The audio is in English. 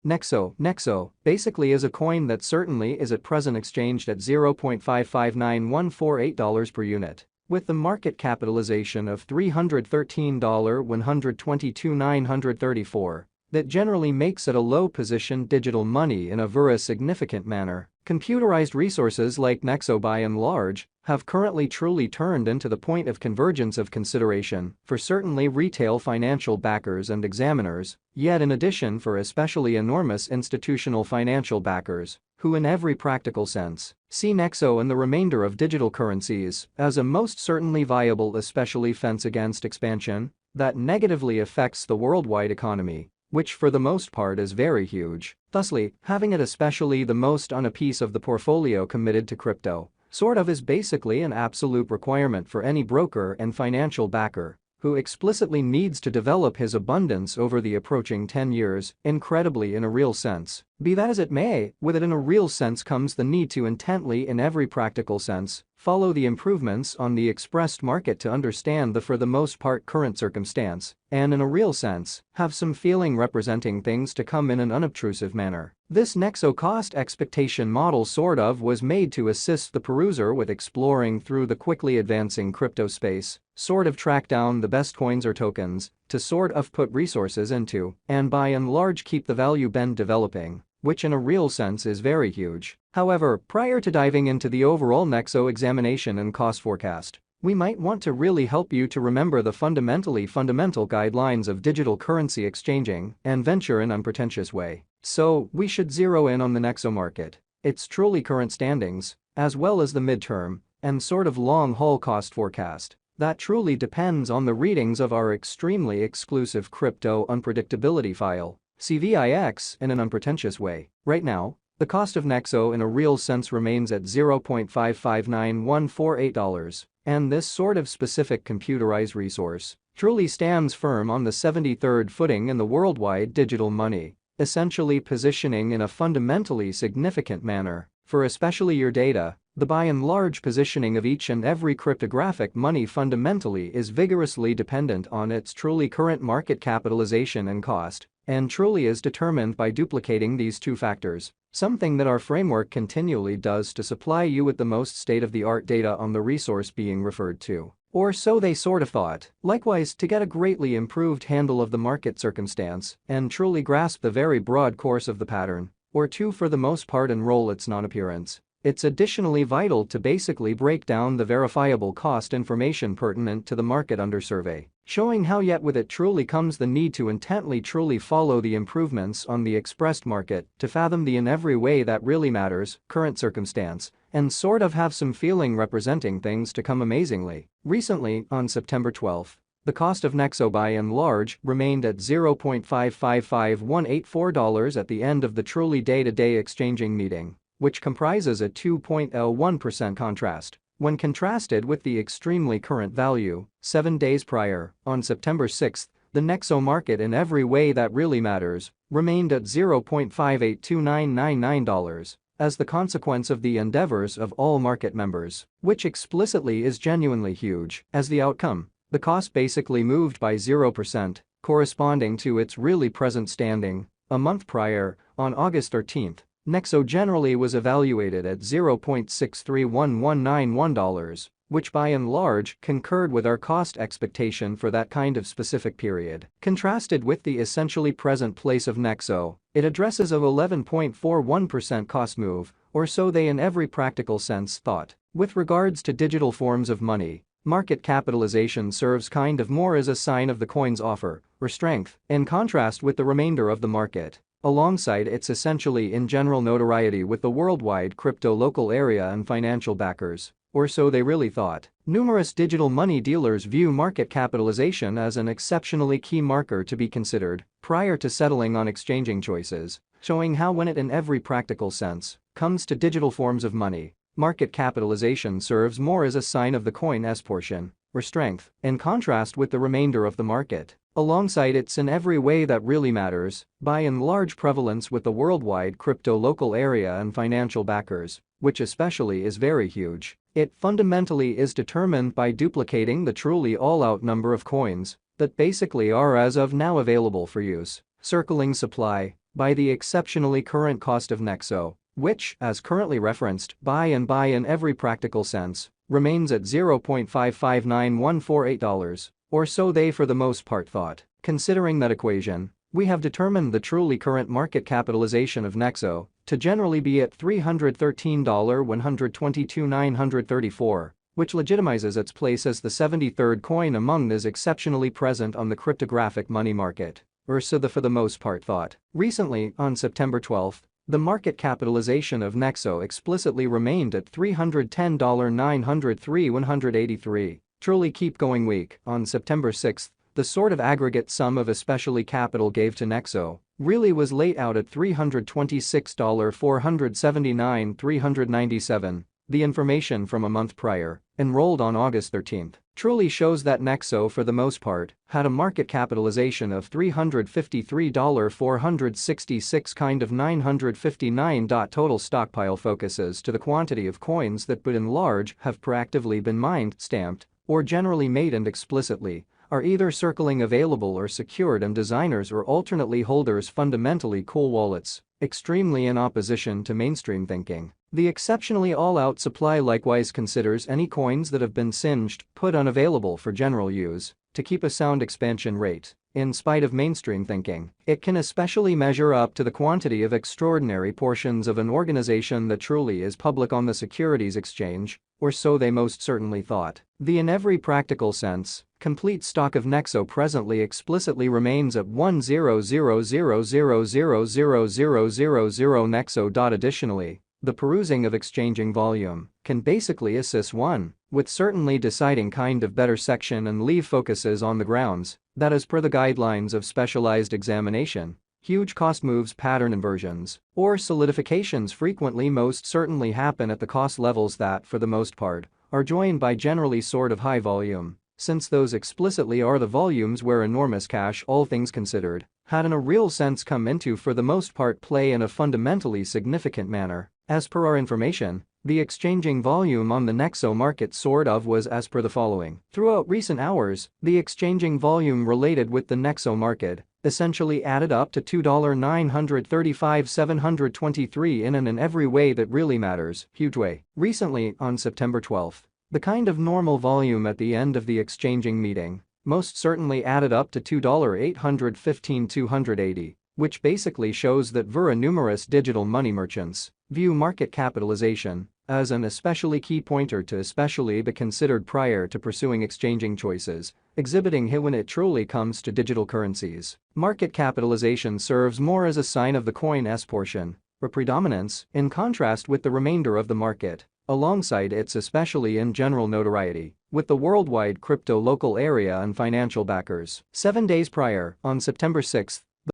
Nexo basically is a coin that certainly is at present exchanged at $0.55914 per unit. With the market capitalization of $313,122,934, that generally makes it a low-position digital money in a very significant manner. Computerized resources like Nexo by and large have currently truly turned into the point of convergence of consideration for certainly retail financial backers and examiners, yet in addition for especially enormous institutional financial backers who in every practical sense see Nexo and the remainder of digital currencies as a most certainly viable especially fence against expansion that negatively affects the worldwide economy, which for the most part is very huge. Thusly, having it especially the most on a piece of the portfolio committed to crypto sort of is basically an absolute requirement for any broker and financial backer who explicitly needs to develop his abundance over the approaching 10 years, incredibly in a real sense. Be that as it may, with it in a real sense comes the need to intently in every practical sense follow the improvements on the expressed market to understand the for the most part current circumstance, and in a real sense, have some feeling representing things to come in an unobtrusive manner. This Nexo cost expectation model sort of was made to assist the peruser with exploring through the quickly advancing crypto space, sort of track down the best coins or tokens, to sort of put resources into, and by and large keep the value bend developing, which in a real sense is very huge. However, prior to diving into the overall Nexo examination and cost forecast, we might want to really help you to remember the fundamental guidelines of digital currency exchanging and venture in an unpretentious way. So, we should zero in on the Nexo market, its truly current standings, as well as the midterm and sort of long-haul cost forecast. That truly depends on the readings of our extremely exclusive crypto unpredictability file, CVIX, in an unpretentious way. Right now, the cost of Nexo in a real sense remains at $0.559148, and this sort of specific computerized resource truly stands firm on the 73rd footing in the worldwide digital money, essentially positioning in a fundamentally significant manner for especially your data. The by and large positioning of each and every cryptographic money fundamentally is vigorously dependent on its truly current market capitalization and cost, and truly is determined by duplicating these two factors, something that our framework continually does to supply you with the most state-of-the-art data on the resource being referred to. Or so they sort of thought. Likewise, to get a greatly improved handle of the market circumstance and truly grasp the very broad course of the pattern, or to for the most part enroll its non-appearance, it's additionally vital to basically break down the verifiable cost information pertinent to the market under survey, showing how yet with it truly comes the need to intently truly follow the improvements on the expressed market to fathom the in every way that really matters, current circumstance, and sort of have some feeling representing things to come amazingly. Recently, on September 12th, the cost of Nexo by and large remained at $0.555184 at the end of the truly day-to-day exchanging meeting, which comprises a 2.01% contrast when contrasted with the extremely current value. 7 days prior, on September 6, the Nexo market in every way that really matters remained at $0.582999 as the consequence of the endeavors of all market members, which explicitly is genuinely huge. As the outcome, the cost basically moved by 0%, corresponding to its really present standing. A month prior, on August 13, Nexo generally was evaluated at $0.631191, which by and large concurred with our cost expectation for that kind of specific period. Contrasted with the essentially present place of Nexo, it addresses a 11.41% cost move, or so they in every practical sense thought. With regards to digital forms of money, market capitalization serves kind of more as a sign of the coin's offer or strength, in contrast with the remainder of the market, alongside its essentially in general notoriety with the worldwide crypto local area and financial backers, or so they really thought. Numerous digital money dealers view market capitalization as an exceptionally key marker to be considered prior to settling on exchanging choices, showing how when it in every practical sense comes to digital forms of money, market capitalization serves more as a sign of the coin's portion or strength, in contrast with the remainder of the market. Alongside its in every way that really matters, by and large prevalence with the worldwide crypto local area and financial backers, which especially is very huge. It fundamentally is determined by duplicating the truly all-out number of coins that basically are as of now available for use, circling supply, by the exceptionally current cost of Nexo, which, as currently referenced, buy in every practical sense, remains at $0.559148, or so they for the most part thought. Considering that equation, we have determined the truly current market capitalization of Nexo to generally be at $313,122,934, which legitimizes its place as the 73rd coin among those exceptionally present on the cryptographic money market, or so the for the most part thought. Recently, on September 12, the market capitalization of Nexo explicitly remained at $310,903,183. Truly keep going week. On September 6, the sort of aggregate sum of especially capital gave to Nexo really was laid out at $326,479,397. The information from a month prior, enrolled on August 13, truly shows that Nexo for the most part had a market capitalization of $353,466 kind of 959. Total stockpile focuses to the quantity of coins that by and large have proactively been mined, stamped, or generally made and explicitly are either circling available or secured, and designers or alternately holders fundamentally cool wallets, extremely in opposition to mainstream thinking. The exceptionally all-out supply likewise considers any coins that have been singed, put unavailable for general use, to keep a sound expansion rate. In spite of mainstream thinking, it can especially measure up to the quantity of extraordinary portions of an organization that truly is public on the securities exchange, or so they most certainly thought. In every practical sense, complete stock of Nexo presently explicitly remains at 100,000,000,000 Nexo. Additionally, the perusing of exchanging volume can basically assist one with certainly deciding kind of better section and leave focuses on the grounds that, as per the guidelines of specialized examination, huge cost moves, pattern inversions, or solidifications frequently most certainly happen at the cost levels that, for the most part, are joined by generally sort of high volume, since those explicitly are the volumes where enormous cash, all things considered, had in a real sense come into for the most part play in a fundamentally significant manner. As per our information, the exchanging volume on the Nexo market sort of was as per the following. Throughout recent hours, the exchanging volume related with the Nexo market essentially added up to $2,935,723 in and in every way that really matters, huge way. Recently, on September 12, the kind of normal volume at the end of the exchanging meeting most certainly added up to $2,815,280, which basically shows that numerous digital money merchants view market capitalization as an especially key pointer to especially be considered prior to pursuing exchanging choices, exhibiting here when it truly comes to digital currencies. Market capitalization serves more as a sign of the coin's portion, or predominance, in contrast with the remainder of the market, alongside its especially in general notoriety with the worldwide crypto local area and financial backers. 7 days prior, on September 6,